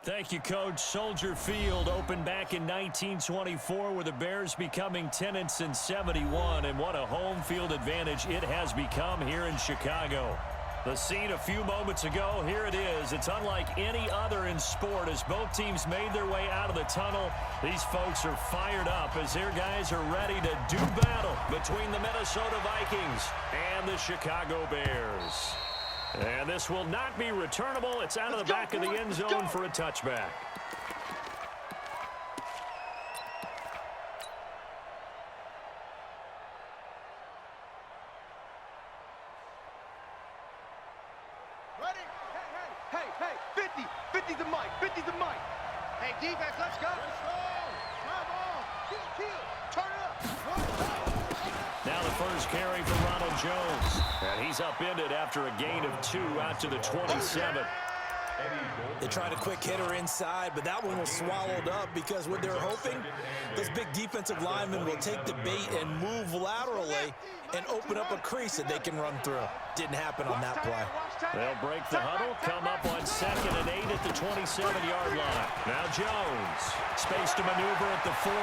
Thank you, Coach. Soldier Field opened back in 1924 with the Bears becoming 10-71, and what a home field advantage it has become here in Chicago. The scene a few moments ago, here it is. It's unlike any other in sport as both teams made their way out of the tunnel. These folks are fired up as their guys are ready to do battle between the Minnesota Vikings and the Chicago Bears. And this will not be returnable. It's out of the back of the end zone for a touchback. Ready? Hey, 50. 50's the mic. 50's the mic. Hey, defense, let's go. Let's go. Come on. Turn it up. Now the first carry for Ronald Jones. And he's upended after a gain of 2 out to the 27. They tried a quick hitter inside, but that one was swallowed up because what they're hoping, those big defensive linemen will take the bait and move laterally and open up a crease that they can run through. Didn't happen on that play. They'll break the huddle, come up on 2nd and 8 at the 27-yard line. Now Jones, space to maneuver at the 40.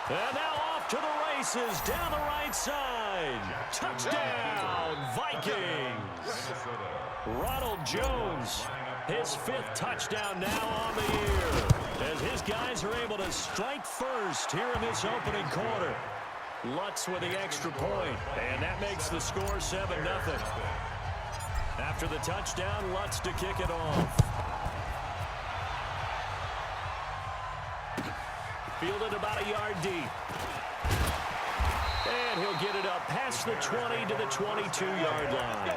And now off to the races down the right side. Touchdown, Vikings. Ronald Jones, his 5th touchdown now on the year, as his guys are able to strike first here in this opening quarter. Lutz with the extra point, and that makes the score 7-0. After the touchdown, Lutz to kick it off. Fielded about a yard deep. And he'll get it up past the 20 to the 22-yard line.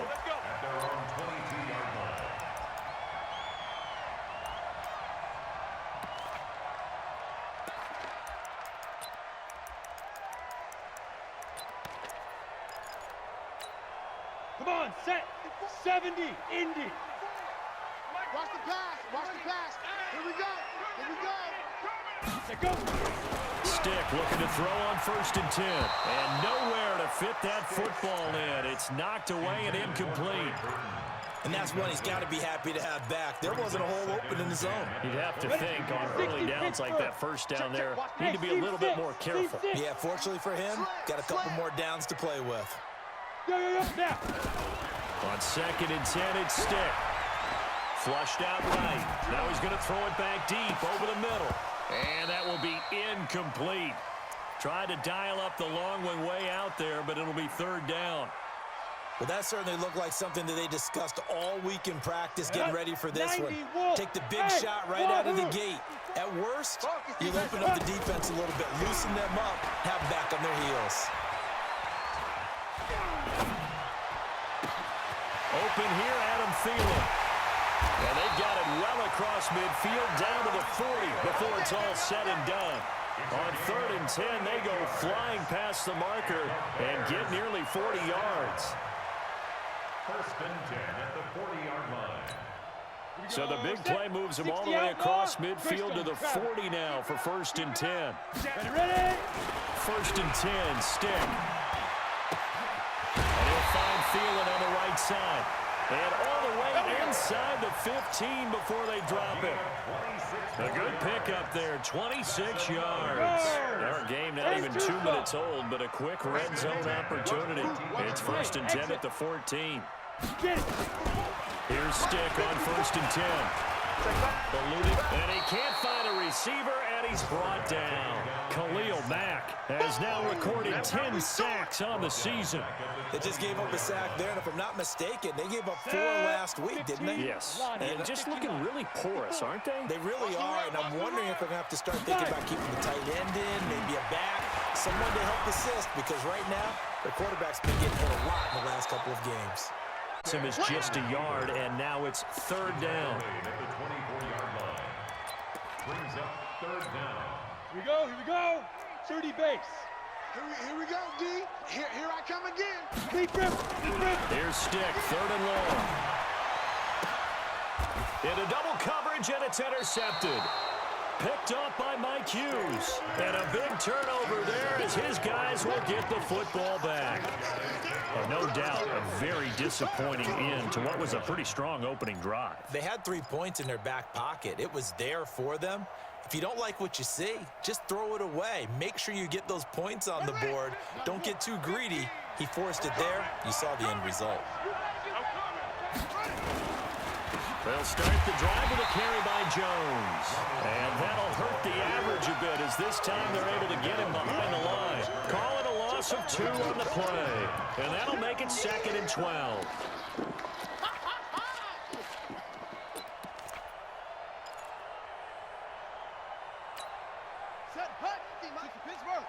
Come on, set. 70, Indy. Watch the pass. Watch the pass. Here we go. Here we go. Go. Stick looking to throw on 1st and 10. And nowhere to fit that football in. It's knocked away and incomplete. And that's one he's got to be happy to have back. There wasn't a hole open in the zone. You'd have to think on early downs like that first down there, need to be a little bit more careful. Yeah, fortunately for him, got a couple more downs to play with. Now. On 2nd and 10, it's Stick. Flushed out right. Now he's going to throw it back deep over the middle. And that will be incomplete. Tried to dial up the long one way out there, but it'll be 3rd down. Well, that certainly looked like something that they discussed all week in practice, getting ready for this one. Take the big shot right out of the gate. At worst, you'll open up the defense a little bit, loosen them up, have them back on their heels. Open here, Adam Thielen. And they've got it well across midfield down to the 40 before it's all said and done. On 3rd and 10, they go flying past the marker and get nearly 40 yards. 1st and 10 at the 40-yard line. So the big play moves them all the way across midfield to the 40 now for 1st and 10. Ready? 1st and 10, Stick. And he'll find Thielen on the right side. And all the way inside the 15 before they drop it. A good pickup there, 26 yards. Our game not even 2 minutes old, but a quick red zone opportunity. It's 1st and 10 at the 14. Here's Stick on 1st and 10. And he can't find a receiver, and he's brought down. Khalil Mack has now recorded 10 sacks on the season. They just gave up a sack there, and if I'm not mistaken, they gave up 4 last week, didn't they? Yes, and just looking really porous, aren't they? They really are, and I'm wondering if they're going to have to start thinking about keeping the tight end in, maybe a back, someone to help assist, because right now, their quarterback's been getting hit a lot in the last couple of games. Him is just a yard, and now it's 3rd down. At the 24-yard line. Brings up 3rd down. Here we go. 30 base. Here we go, D. Here I come again. Deep rip. Here's Stick, 3rd and long. Into double coverage, and it's intercepted. Picked off by Mike Hughes. And a big turnover there as his guys will get the football back. And no doubt a very disappointing end to what was a pretty strong opening drive. They had 3 points in their back pocket. It was there for them. If you don't like what you see, just throw it away. Make sure you get those points on the board. Don't get too greedy. He forced it there. You saw the end result. They'll start the drive with a carry by Jones. And that'll hurt the average a bit as this time they're able to get him behind the line. Call it a loss of 2 on the play. And that'll make it 2nd and 12. Set hut. Pittsburgh.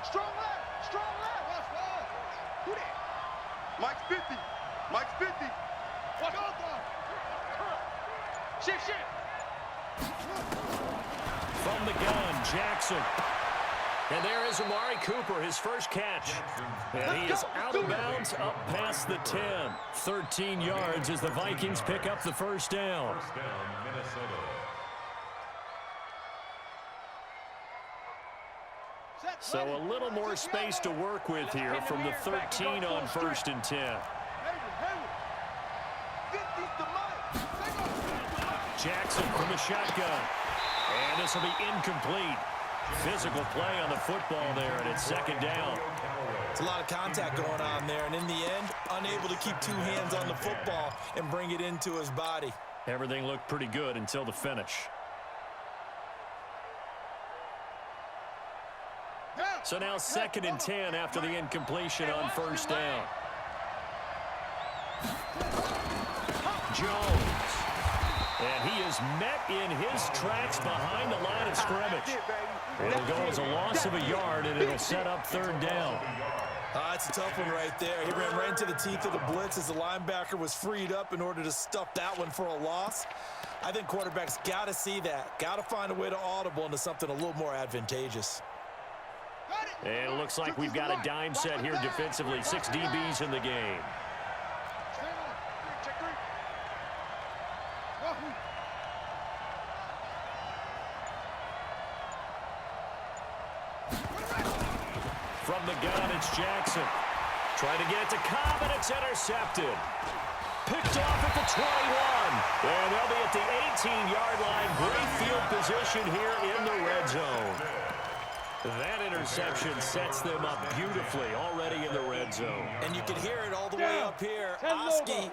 Strong left. Strong left. Who that? Mike's 50. Mike's 50. Watch out, Shift. From the gun, Jackson. And there is Amari Cooper, his first catch. And he is out of bounds up past the 10. 13 yards as the Vikings pick up the first down. First down, Minnesota. So a little more space to work with here from the 13 on 1st and 10. Jackson from the shotgun. And this will be incomplete. Physical play on the football there, and it's 2nd down. It's a lot of contact going on there, and in the end, unable to keep 2 hands on the football and bring it into his body. Everything looked pretty good until the finish. So now 2nd and 10 after the incompletion on 1st down. Jones. And he is met in his tracks behind the line of scrimmage. It'll go as a loss of a yard, and it'll set up 3rd down. It's a tough one right there. He ran right into the teeth of the blitz as the linebacker was freed up in order to stuff that one for a loss. I think quarterbacks got to see that. Got to find a way to audible into something a little more advantageous. And it looks like we've got a dime set here defensively. 6 DBs in the game. From the gun, it's Jackson. Trying to get it to Cobb, and it's intercepted. Picked off at the 21. And they'll be at the 18-yard line. Great field position here in the red zone. That interception sets them up beautifully already in the red zone. And you can hear it all the way up here. Oski,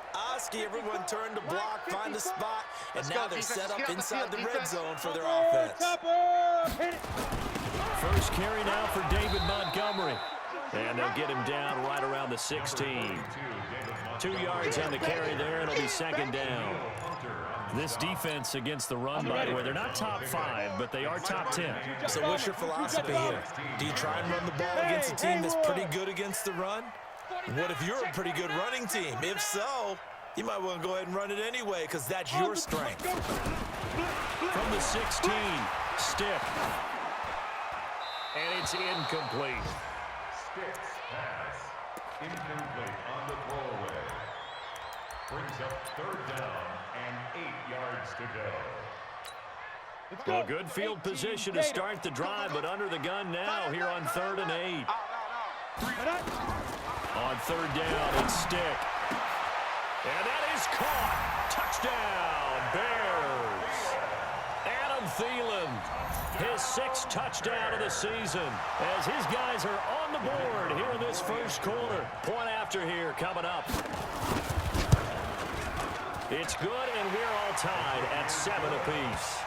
everyone turned to block, find a spot, and now they're set up inside the red zone for their offense. First carry now for David Montgomery. And they'll get him down right around the 16. 2 yards on the carry there. It'll be 2nd down. This defense against the run, by the way, they're not top 5, but they are top 10. So what's your philosophy here? Do you try and run the ball against a team that's pretty good against the run? What if you're a pretty good running team? If so, you might want to go ahead and run it anyway because that's your strength. From the 16, Stick. And it's incomplete. Stick's pass. Incomplete on the throwaway. Brings up 3rd down and 8 yards to go. Well, good field position to start the drive, but under the gun now here on 3rd and 8. On 3rd down, it's Stick. And that is caught. Touchdown, Bears. Adam Thielen, his 6th touchdown of the season, as his guys are on the board here in this first quarter. Point after here coming up. It's good, and we're all tied at 7 apiece.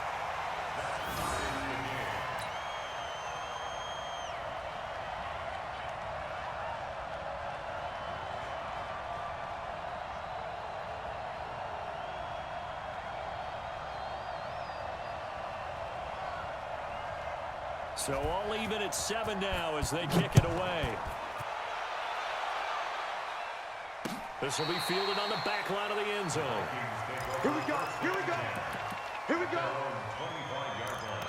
So all even at 7 now as they kick it away. This will be fielded on the back line of the end zone. Here we go. Here we go. Here we go. 25-yard line.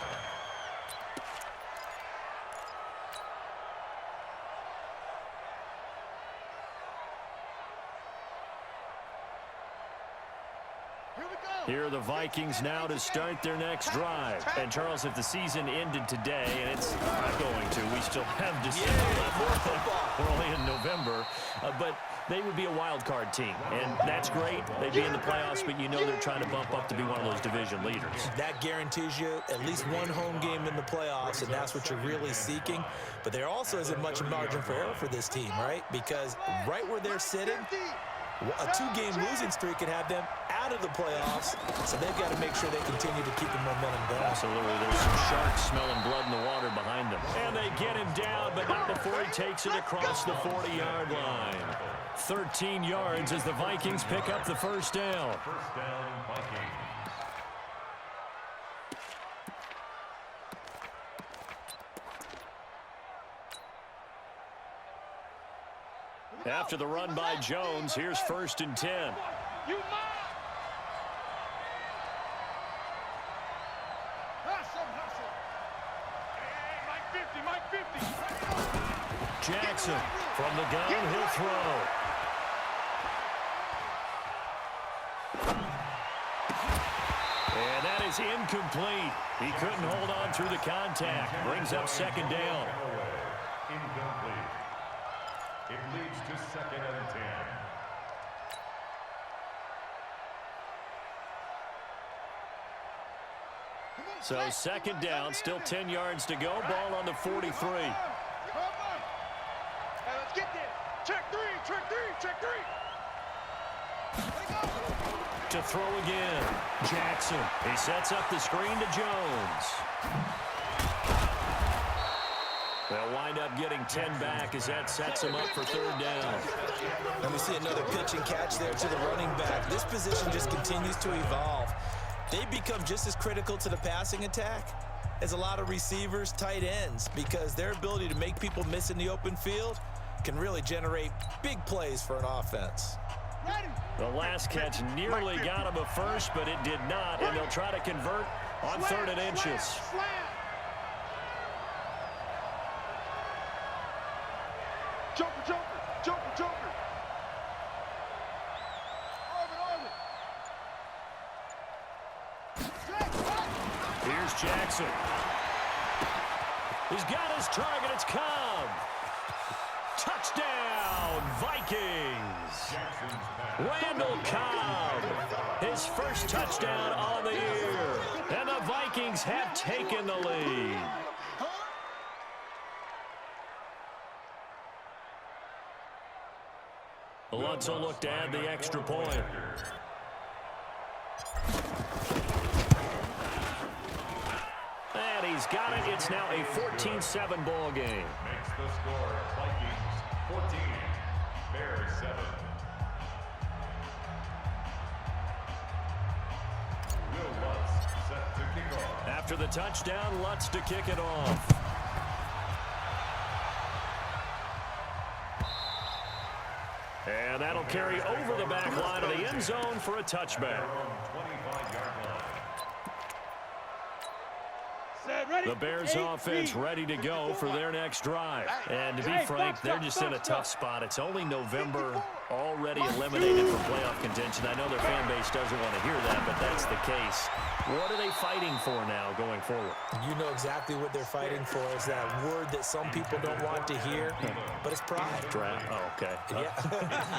Here we go. Here are the Vikings now to start their next drive. And, Charles, if the season ended today, and it's not going to, we still have December left. We're only in November. But they would be a wild card team, and that's great. They'd be in the playoffs, but you know they're trying to bump up to be one of those division leaders. That guarantees you at least one home game in the playoffs, and that's what you're really seeking. But there also isn't much margin for error for this team, right? Because right where they're sitting, a 2-game losing streak could have them out of the playoffs, so they've got to make sure they continue to keep the momentum going. Absolutely. There's some sharks smelling blood in the water behind them. And they get him down, but not before he takes it across the 40-yard line. 13 yards as the Vikings pick up the first down. First down, Vikings. After the run by Jones, here's 1st and 10. You mine! Hustle, hustle! Hey, Mike 50, Mike 50! Jackson from the gun, he'll throw. And that is incomplete. He couldn't hold on through the contact. Brings up 2nd down. Incomplete. It leads to 2nd and 10. So 2nd down, still 10 yards to go. Ball on the 43. Come on. Hey, let's get there. Check 3, check 3, check 3. To throw again. Jackson. He sets up the screen to Jones. They'll wind up getting 10 back as that sets him up for 3rd down. And we see another pitch and catch there to the running back. This position just continues to evolve. They become just as critical to the passing attack as a lot of receivers, tight ends, because their ability to make people miss in the open field can really generate big plays for an offense. The last catch nearly got him a first, but it did not, and they'll try to convert on 3rd and inches. Joker, Joker, Joker, Joker. Here's Jackson. He's got his target. It's Cobb. Touchdown, Vikings. Randall Cobb. His first touchdown on the year. And the Vikings have taken the lead. Lutz will look to add the extra point. And he's got it. It's now a 14-7 ball game. Makes the score Vikings 14, Bears 7. Will Lutz set to kick off. After the touchdown, Lutz to kick it off. And that'll carry over the back line of the end zone for a touchback. 25-yard line. The Bears offense ready to go for their next drive. And to be frank, they're just in a tough spot. It's only November, already eliminated from playoff contention. I know their fan base doesn't want to hear that, but that's the case. What are they fighting for now going forward? You know exactly what they're fighting for. Is that word that some people don't want to hear, but it's pride. Draft. Oh, okay. Yeah.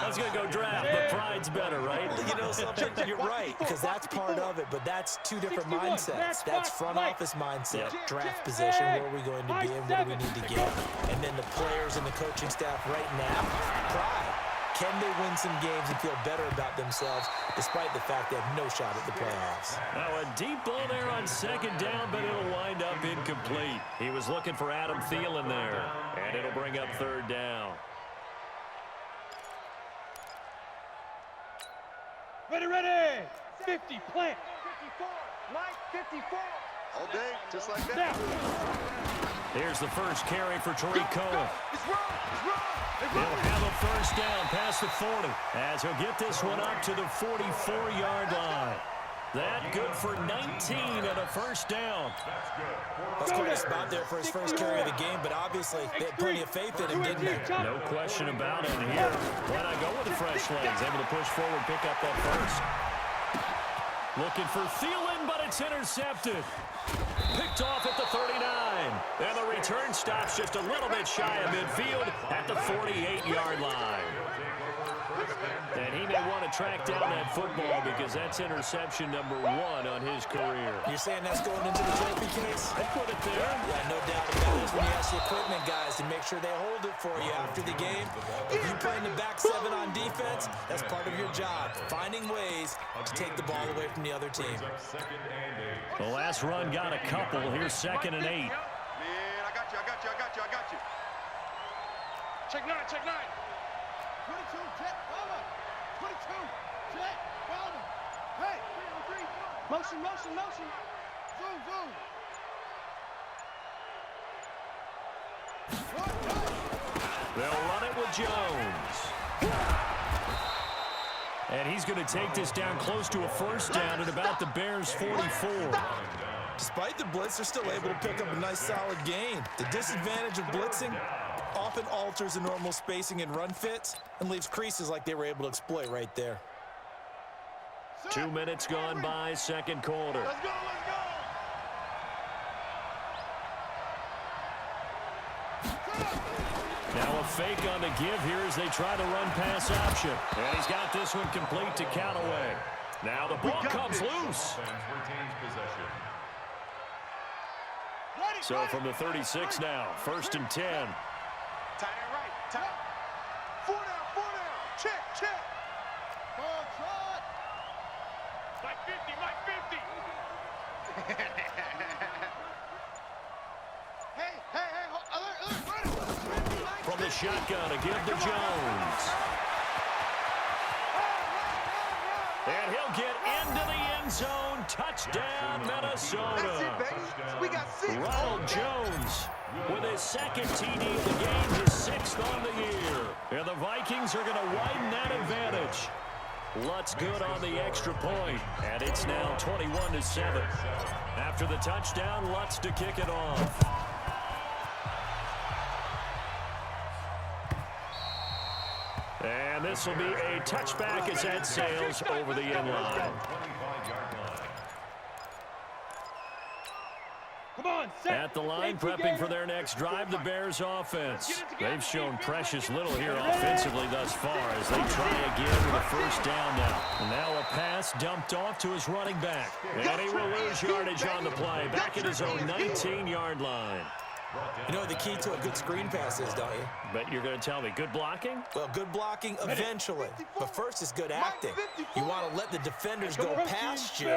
I was going to go draft, but pride's better, right? You know something? You're right, because that's part of it, but that's two different mindsets. That's front office mindset, draft position, where are we going to be and what do we need to get? And then the players and the coaching staff right now, pride. Can they win some games and feel better about themselves despite the fact they have no shot at the playoffs? Now a deep ball there on 2nd down, but it'll wind up incomplete. He was looking for Adam Thielen there, and it'll bring up 3rd down. Ready, ready! 50, plant! 54, Mike 54. All day, just like that. Now! Here's the first carry for Tariq Cohen. It's wrong, it's wrong. He'll have a first down past the 40 as he'll get this one up to the 44-yard line. That good for 19 and a first down. That's quite a spot there for his first carry of the game, but obviously they had plenty of faith in him, didn't they? No question about it here. Why not go with the fresh legs? Able to push forward, pick up that first. Looking for Thielen, but it's intercepted. Picked off at the 39. And the return stops just a little bit shy of midfield at the 48-yard line. And he may want to track down that football because that's interception number 1 on his career. You're saying that's going into the trophy case? I put it there. Yeah, no doubt about it. When you ask the equipment guys to make sure they hold it for you after the game. If you play in the back 7 on defense, that's part of your job. Finding ways to take the ball away from the other team. The last run got a couple. Here's 2nd and 8. Man, I got you. Check 9, check 9. 22, check, follow. 22, check, follow. Hey, 3, motion. Zoom. They'll run it with Jones. And he's going to take this down close to a first down at about the Bears' 44. Despite the blitz, they're still able to pick up a nice solid gain. The disadvantage of blitzing often alters the normal spacing and run fits and leaves creases like they were able to exploit right there. 2 minutes gone by, second quarter. Let's go. Now a fake on the give here as they try to run pass option. And he's got this one complete to Callaway. Now the ball comes loose. So from the 36 now, 1st and 10. Tight end right, tight. 4 down. Check. Ball trot. Mike 50. Hey, alert, From the shotgun, a give to Jones. And he'll get into the end zone. Touchdown, Minnesota. That's it, baby. We got 6. Ronald Jones with his 2nd TD of the game, his 6th on the year. And the Vikings are going to widen that advantage. Lutz good on the extra point, and it's now 21-7. After the touchdown, Lutz to kick it off. And this will be a touchback as that sails over the end line. Come on, set. At the line, prepping for their next drive, the Bears offense. They've shown precious little here offensively thus far as they try again with a first down now. And now a pass dumped off to his running back. And he will lose yardage on the play, back at his own 19-yard line. You know what the key to a good screen pass is, don't you? But you're going to tell me, good blocking? Well, good blocking eventually. But first is good acting. You want to let the defenders go past you,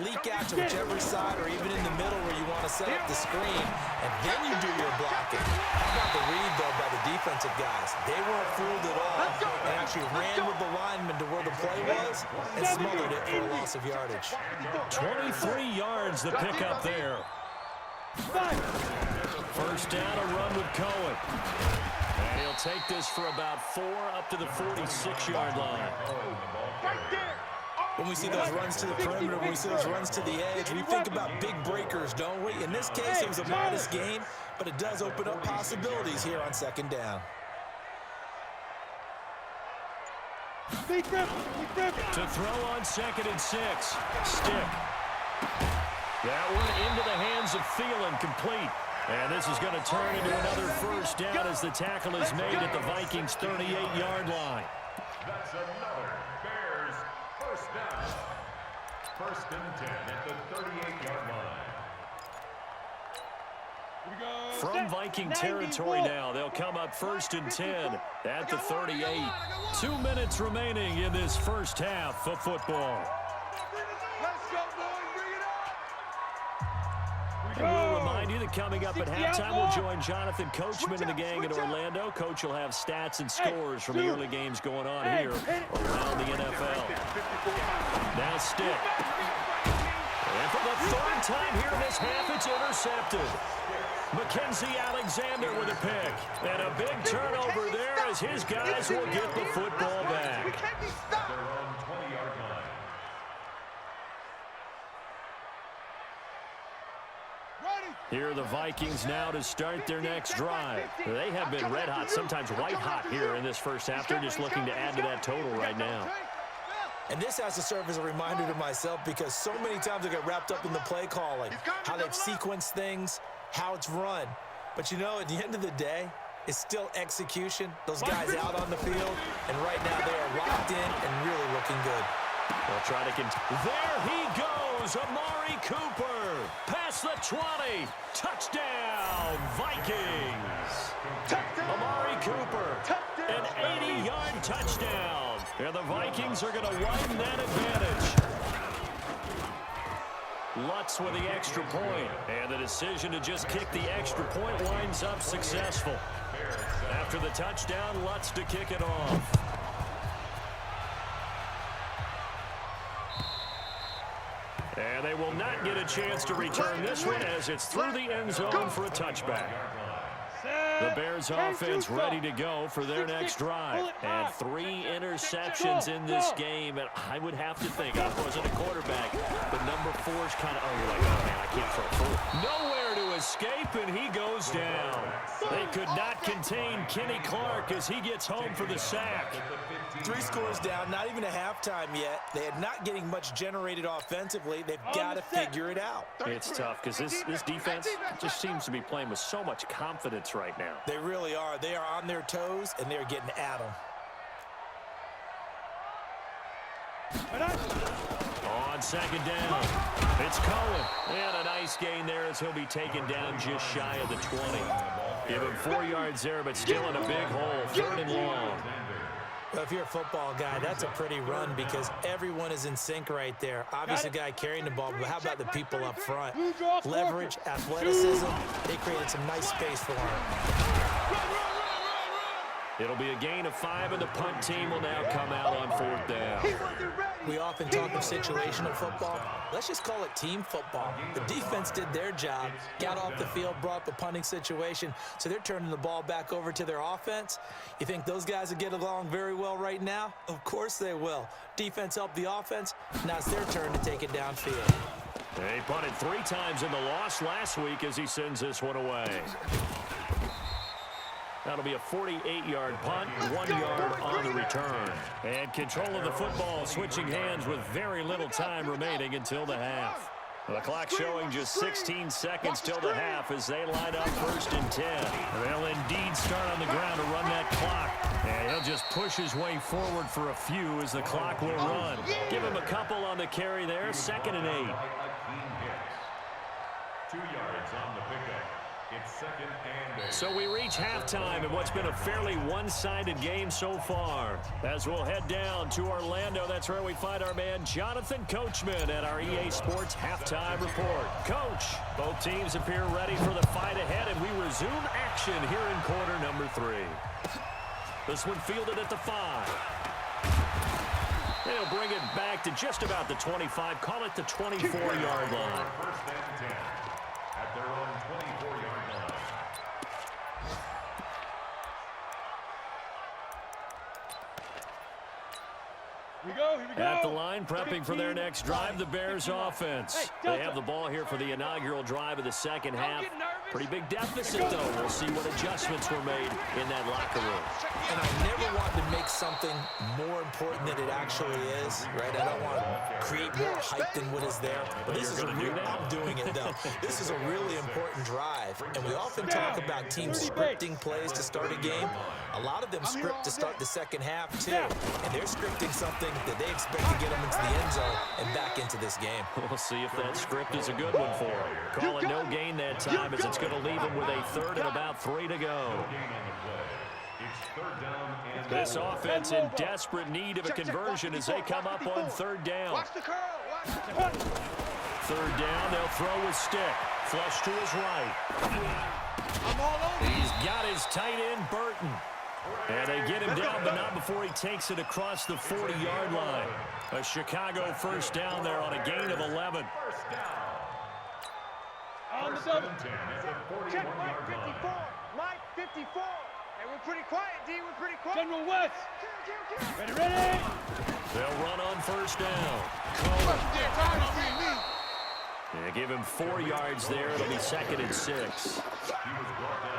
leak out to whichever side or even in the middle where you want to set up the screen, and then you do your blocking. How about the read, though, by the defensive guys? They weren't fooled at all and actually ran with the lineman to where the play was and smothered it for a loss of yardage. 23 yards the pickup there. First down, a run with Cohen. And he'll take this for about 4 up to the 46-yard line. When we see those runs to the perimeter, when we see those runs to the edge, we think about big breakers, don't we? In this case, it was a modest gain, but it does open up possibilities here on 2nd down. To throw on 2nd and 6. Stick. That one into the hands of Thielen, complete. And this is going to turn into another first down as the tackle is made at the Vikings' 38-yard line. That's another Bears first down. 1st and 10 at the 38-yard line. From Viking territory now, they'll come up 1st and 10 at the 38. 2 minutes remaining in this first half of football. Let's go, boys. Bring it up. And we'll remind you that coming up at halftime, we'll join Jonathan Coachman and the gang in Orlando. Coach will have stats and scores from the early games going on here around the NFL. Now Stick. And for the 3rd time here in this half, it's intercepted. Mackenzie Alexander with a pick. And a big turnover there as his guys will get the football back. We can't be stopped. They're on 20-yard line. Here are the Vikings now to start their next drive. They have been red hot, sometimes white hot here in this first half. They're just looking to add to that total right now. And this has to serve as a reminder to myself because so many times I get wrapped up in the play calling, how they've sequenced things, how it's run. But, you know, at the end of the day, it's still execution. Those guys out on the field, and right now they are locked in and really looking good. They'll try to there he goes, Amari Cooper. Past the 20. Touchdown, Vikings. Amari Cooper, an 80-yard touchdown. And the Vikings are going to widen that advantage. Lutz with the extra point. And the decision to just kick the extra point winds up successful. After the touchdown, Lutz to kick it off. And they will not get a chance to return this one as it's through the end zone for a touchback. The Bears offense ready to go for their next drive. And 3 interceptions in this game. And I would have to think, I wasn't a quarterback, but number 4 is kind of, you're like, oh, man, I can't throw 4. Nowhere to escape, and he goes down. They could not contain Kenny Clark as he gets home for the sack. 3 scores down, not even a halftime yet. They are not getting much generated offensively. They've got to figure it out. It's tough because this defense just seems to be playing with so much confidence right now. They really are. They are on their toes, and they're getting at them. On second down, it's Cohen. And a nice gain there as he'll be taken down just shy of the 20. Give him 4 yards there, but still in a big hole, 3rd and long. Well, if you're a football guy, that's a pretty run because everyone is in sync right there. Obviously, the guy carrying the ball, but how about the people up front? Leverage, athleticism, they created some nice space for him. It'll be a gain of 5, and the punt team will now come out on 4th down. We often talk of situational football. Let's just call it team football. The defense did their job, got off the field, brought up a punting situation, so they're turning the ball back over to their offense. You think those guys will get along very well right now? Of course they will. Defense helped the offense. Now it's their turn to take it downfield. They punted 3 times in the loss last week as he sends this one away. That'll be a 48-yard punt, 1 yard on the return. And control of the football switching hands with very little time remaining until the half. The clock showing just 16 seconds till the half as they line up 1st and 10. They'll indeed start on the ground to run that clock. And he'll just push his way forward for a few as the clock will run. Give him a couple on the carry there, 2nd and 8. 2 yards on the pickup. It's 2nd and 8. So we reach halftime in what's been a fairly one-sided game so far. As we'll head down to Orlando, that's where we find our man Jonathan Coachman at our EA Sports Halftime Report. Coach, both teams appear ready for the fight ahead, and we resume action here in quarter number 3. This one fielded at the 5. They'll bring it back to just about the 25, call it the 24-yard line. 1st and 10 at their own 24-yard line. Here we go. At the line, prepping for their next drive, the Bears offense. They have the ball here for the inaugural drive of the second half. Pretty big deficit, though. We'll see what adjustments were made in that locker room. And I never want to make something more important than it actually is, right? I don't want to create more hype than what is there. But this is a real, I'm doing it, though. This is a really important drive. And we often talk about teams scripting plays to start a game. A lot of them script to start the second half, too. And they're scripting something that they expect to get them into the end zone and back into this game. We'll see if that script is a good one for them. Call it no gain that time as it's going to leave them with a 3rd and about 3 to go. This offense in desperate need of a conversion as they come up on 3rd down. 3rd down, they'll throw his stick. Flush to his right. He's got his tight end, Burton. And they get him down, but not before he takes it across the 40-yard line. A Chicago 1st down there on a gain of 11. On the double. Check Mike 54. Mike 54. Hey, we're pretty quiet, D. We're pretty quiet. General West. Ready. They'll run on 1st down. Cohen. They give him 4 yards there. It'll be 2nd and 6.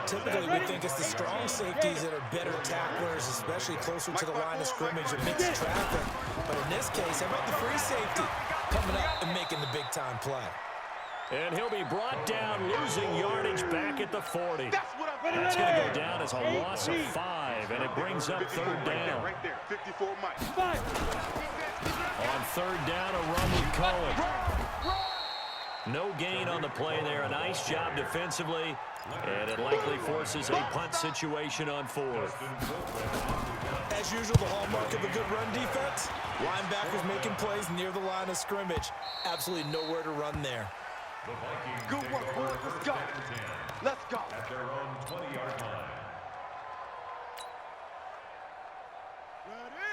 Typically, we think it's the strong safeties that are better tacklers, especially closer to the line of scrimmage and mixed traffic. But in this case, how about the free safety coming up and making the big-time play? And he'll be brought down, losing yardage back at the 40. That's what I'm That's going to go down as a loss of 5, and it brings up third down. Right there, 54 Mike. On third down, a run with Cohen. No gain on the play there. A nice job defensively, and it likely forces a punt situation on fourth. As usual, the hallmark of a good run defense, linebackers making plays near the line of scrimmage. Absolutely nowhere to run there. Good work, boys. Let's go. Let's go. At their own 20-yard line.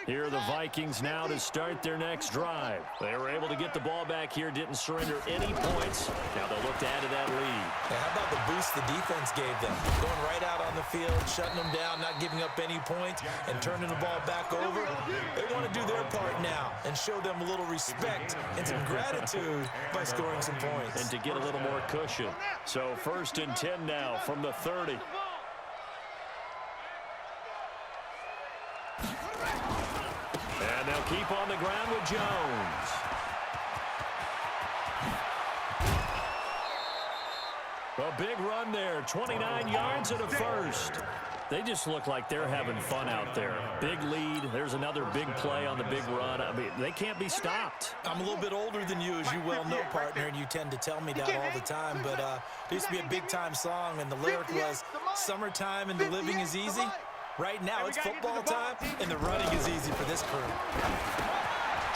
Here are the Vikings now to start their next drive. They were able to get the ball back here, didn't surrender any points. Now they'll look to add to that lead. Now, how about the boost the defense gave them? Going right out on the field, shutting them down, not giving up any points, and turning the ball back over. They want to do their part now and show them a little respect and some gratitude by scoring some points. And to get a little more cushion. So 1st and 10 now from the 30. And they'll keep on the ground with Jones. A big run there, 29 yards and a first. They just look like they're having fun out there. Big lead. There's another big play on the big run. I mean, they can't be stopped. I'm a little bit older than you, as you well know, partner, and you tend to tell me that all the time. But there used to be a big-time song, and the lyric was, "Summertime and the living is easy." Right now, it's football time, and the running is easy for this crew.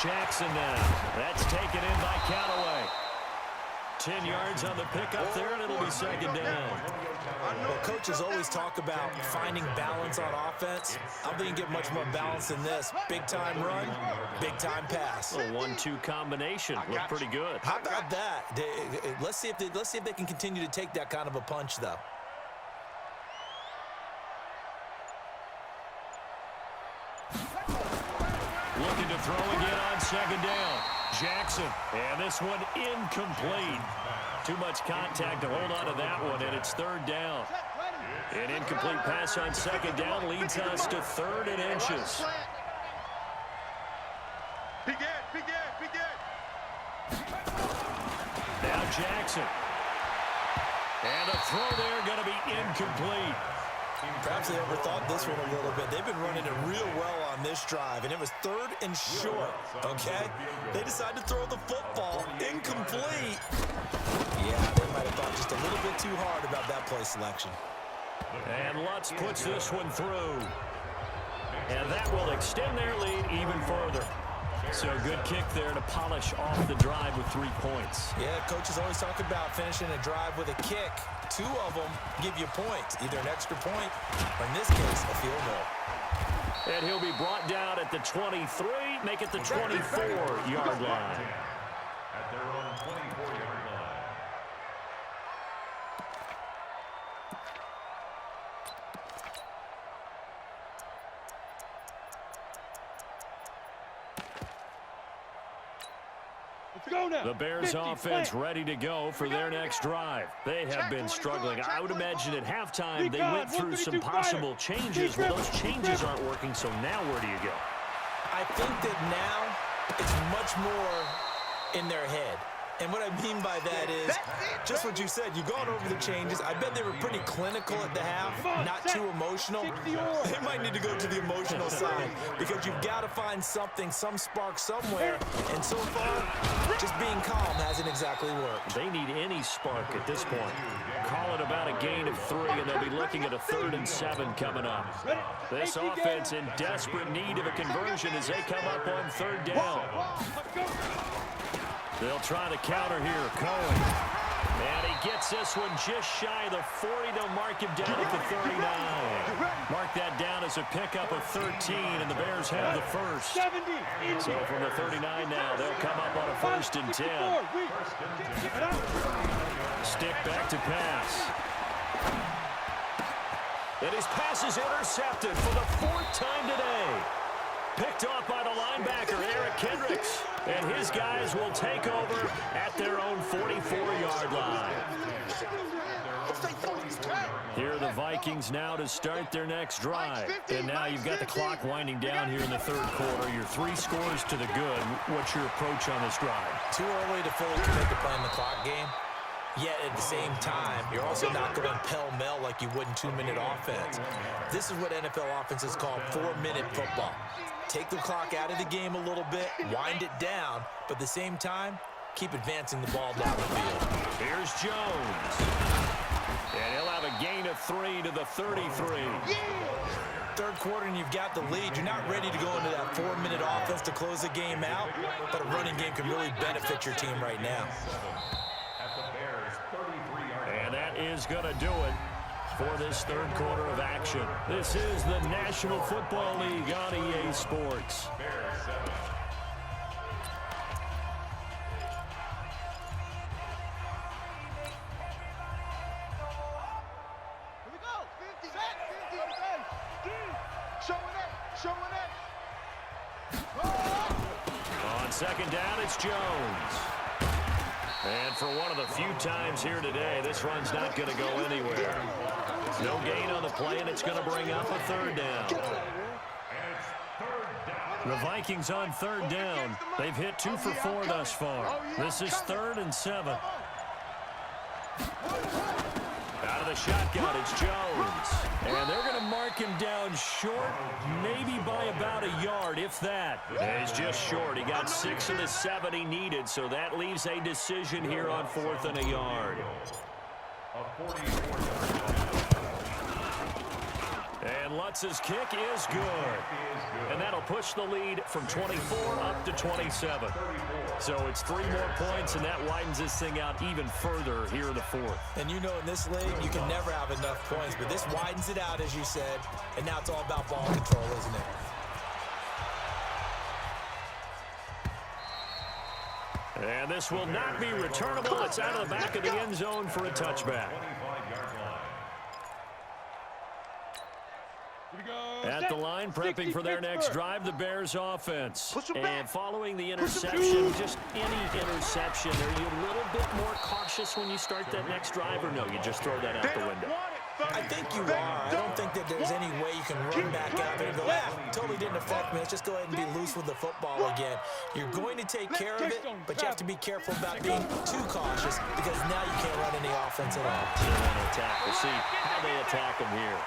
Jackson now. That's taken in by Callaway. 10 yards on the pickup there, and it'll be second down. Well, coaches always talk about finding balance on offense. I don't think you get much more balance than this. Big-time run, big-time pass. A 1-2 combination. Looked pretty good. How about that? Let's see if they can continue to take that kind of a punch, though. Looking to throw again on second down. Jackson, and this one incomplete. Too much contact to hold on to that one, and it's third down. An incomplete pass on second down leads us to 3rd and inches. Now Jackson. And a throw there going to be incomplete. Perhaps they overthought this one a little bit. They've been running it real well on this drive, and it was 3rd and short, okay? They decided to throw the football incomplete. Yeah, they might have thought just a little bit too hard about that play selection. And Lutz puts this one through. And that will extend their lead even further. So good kick there to polish off the drive with 3 points. Yeah, coaches always talk about finishing a drive with a kick. 2 of them give you points, either an extra point or, in this case, a field goal. And he'll be brought down at the 23, make it the 24-yard line. At their own 24-yard line. The Bears offense ready to go for their next drive. They have been struggling. I would imagine at halftime they went through some possible changes. Well, those changes aren't working, so now where do you go? I think that now it's much more in their head. And what I mean by that is just what you said. You've gone over the changes. I bet they were pretty clinical at the half, not too emotional. They might need to go to the emotional side because you've got to find something, some spark somewhere. And so far, just being calm hasn't exactly worked. They need any spark at this point. Call it about a gain of 3, and they'll be looking at a 3rd and 7 coming up. This offense in desperate need of a conversion as they come up on 3rd down. They'll try to counter here. Cohen. And he gets this one just shy of the 40. They'll mark him down at the 39. Mark that down as a pickup of 13, and the Bears have the first. So from the 39 now, they'll come up on a 1st and 10. Stick back to pass. And his pass is intercepted for the 4th time today. Picked off by the linebacker, Eric Kendricks. And his guys will take over at their own 44-yard line. Here are the Vikings. Vikings now to start their next drive. And now you've got the clock winding down here in the third quarter. You're 3 scores to the good. What's your approach on this drive? Too early to fully commit to playing the clock game. Yet at the same time, you're also not going pell-mell like you would in 2-minute offense. This is what NFL offenses call 4-minute football. Take the clock out of the game a little bit, wind it down, but at the same time, keep advancing the ball down the field. Here's Jones. And he'll have a gain of 3 to the 33. Third quarter and you've got the lead. You're not ready to go into that 4-minute offense to close the game out, but a running game can really benefit your team right now. And that is going to do it for this third quarter of action. This is the National Football League on EA Sports. On second down, it's Jones. And for one of the few times here today, this run's not going to go anywhere. No gain on the play, and it's going to bring up a third down. The Vikings on third down. They've hit 2 for 4 thus far. This is 3rd and 7. Out of the shotgun, it's Jones. And they're going to mark him down short, maybe by about a yard, if that. He's just short. He got 6 of the 7 he needed, so that leaves a decision here on 4th and a yard. And Lutz's kick is good. And that'll push the lead from 24 up to 27. So it's 3 more points, and that widens this thing out even further here in the 4th. And you know in this league, you can never have enough points, but this widens it out, as you said, and now it's all about ball control, isn't it? And this will not be returnable. It's out of the back of the end zone for a touchback. At the line, prepping for their next drive, the Bears offense. And following the interception, just any interception, are you a little bit more cautious when you start that next drive, or no, you just throw that out the window? I think you are. I don't think that there's any way you can run back out there and go, totally didn't affect me. Let's just go ahead and be loose with the football again. You're going to take care of it, but you have to be careful about being too cautious because now you can't run any offense at all. Attack. We'll see how they attack them here.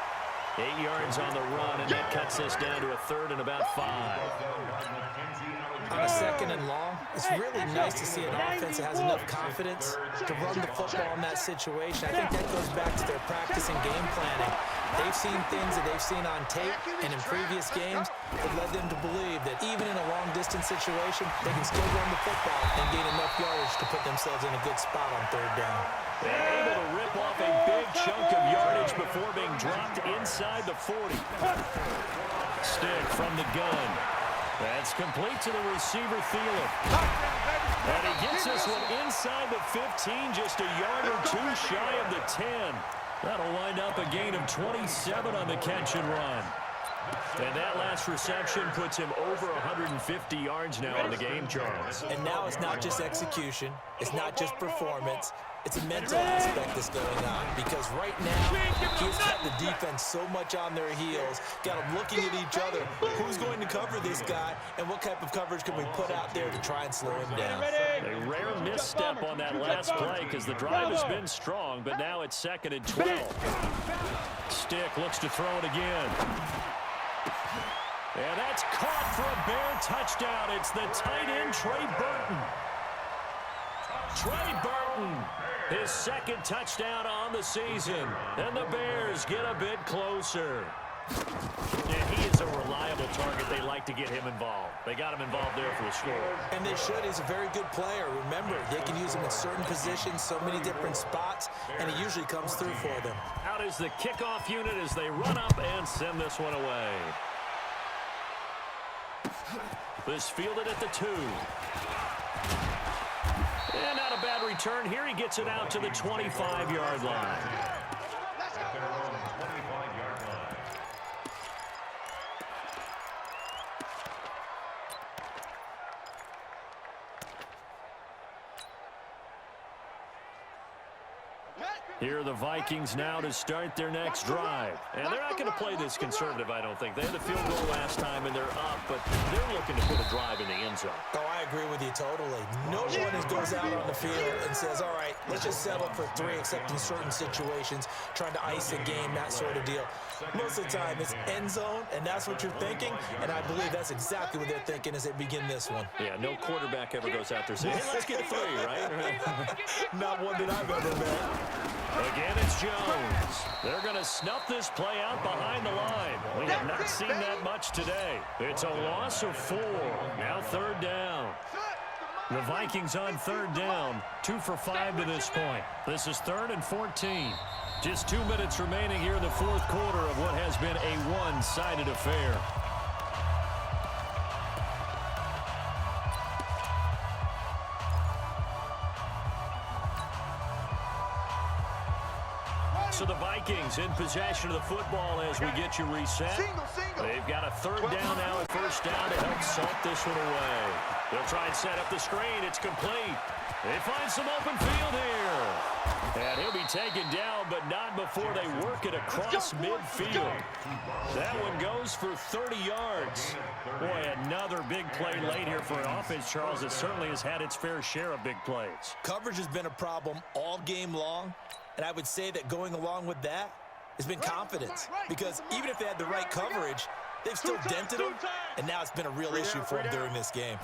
8 yards on the run, and that cuts this down to a 3rd and about 5. On a 2nd and long, it's really nice to see an offense that has enough confidence to run the football in that situation. I think that goes back to their practice and game planning. They've seen things that they've seen on tape and in previous games that led them to believe that even in a long-distance situation, they can still run the football and gain enough yardage to put themselves in a good spot on 3rd down. They're able to rip off a big chunk of yardage before being dropped inside the 40. Stick from the gun. That's complete to the receiver, Thielen. And he gets this one inside the 15, just a yard or 2 shy of the 10. That'll wind up a gain of 27 on the catch and run. And that last reception puts him over 150 yards now in the game, Charles. And now it's not just execution. It's not just performance. It's a mental aspect that's going on because right now he's got the defense so much on their heels, got them looking at each other. Who's going to cover this guy and what type of coverage can we put out there to try and slow him down? A rare misstep on that last play because the drive has been strong, but now it's 2nd and 12. Stick looks to throw it again. And that's caught for a Bear touchdown. It's the tight end, Trey Burton. Trey Burton, his 2nd touchdown on the season. And the Bears get a bit closer. And he is a reliable target. They like to get him involved. They got him involved there for a score. And they should. He's a very good player. Remember, they can use him in certain positions, so many different spots, and he usually comes through for them. Out is the kickoff unit as they run up and send this one away. This fielded at the 2. And not a bad return here. He gets it out to the 25-yard line. Here are the Vikings now to start their next drive. And they're not going to play this conservative, I don't think. They had the field goal last time, and they're up, but they're looking to put a drive in the end zone. Oh, I agree with you totally. No one goes out on the field and says, all right, let's just settle for 3, except in certain situations, trying to ice a game, that sort of deal. Most of the time, it's end zone, and that's what you're thinking, and I believe that's exactly what they're thinking as they begin this one. Yeah, no quarterback ever goes out there saying, hey, let's get 3, right? Not one that I've ever met. Again, it's Jones. They're going to snuff this play out behind the line. We have not seen that much today. It's a loss of 4. Now 3rd down. The Vikings on 3rd down, 2 for 5 to this point. This is 3rd and 14. Just 2 minutes remaining here in the 4th quarter of what has been a one-sided affair. So the Vikings in possession of the football as we get you reset. They've got a 3rd down now, a 1st down to help salt this one away. They'll try and set up the screen. It's complete. They find some open field here. And he'll be taken down, but not before they work it across midfield. That one goes for 30 yards. Boy, another big play late here for an offense, Charles, that certainly has had its fair share of big plays. Coverage has been a problem all game long. And I would say that going along with that has been confidence. Because even if they had the right coverage, they've still dented them. And now it's been a real issue for them during this game.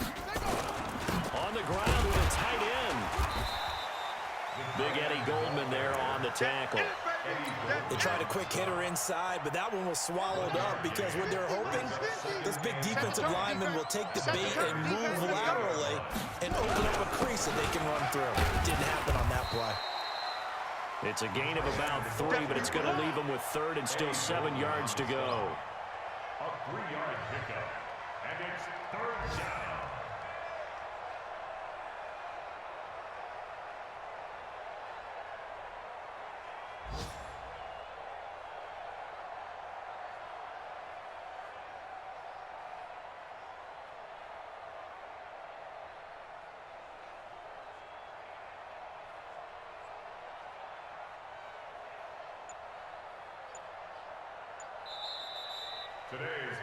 On the ground with a tight end. Big Eddie Goldman there on the tackle. They tried a quick hitter inside, but that one was swallowed up because what they're hoping, those big defensive linemen will take the bait and move laterally and open up a crease that they can run through. It didn't happen on that play. It's a gain of about 3, but it's going to leave them with 3rd and still 7 yards to go. A 3-yard pickup, and it's 3rd down.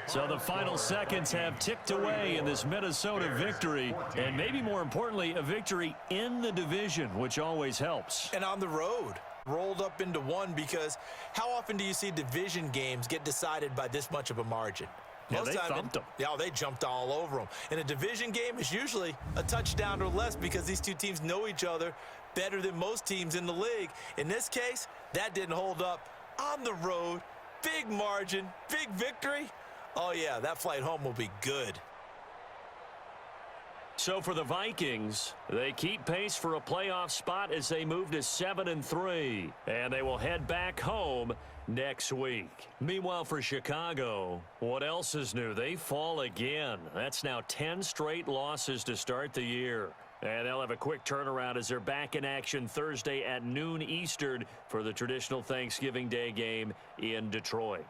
So the final seconds have ticked away in this Minnesota victory, and maybe more importantly, a victory in the division, which always helps. And on the road, rolled up into one, because how often do you see division games get decided by this much of a margin? Yeah, they thumped them. Yeah, they jumped all over them. And a division game is usually a touchdown or less because these two teams know each other better than most teams in the league. In this case, that didn't hold up. On the road, big margin, big victory. Oh, yeah, that flight home will be good. So for the Vikings, they keep pace for a playoff spot as they move to 7-3, and they will head back home next week. Meanwhile, for Chicago, what else is new? They fall again. That's now 10 straight losses to start the year. And they'll have a quick turnaround as they're back in action Thursday at noon Eastern for the traditional Thanksgiving Day game in Detroit.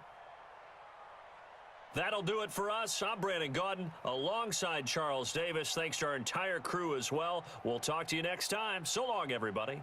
That'll do it for us. I'm Brandon Gaudin alongside Charles Davis. Thanks to our entire crew as well. We'll talk to you next time. So long, everybody.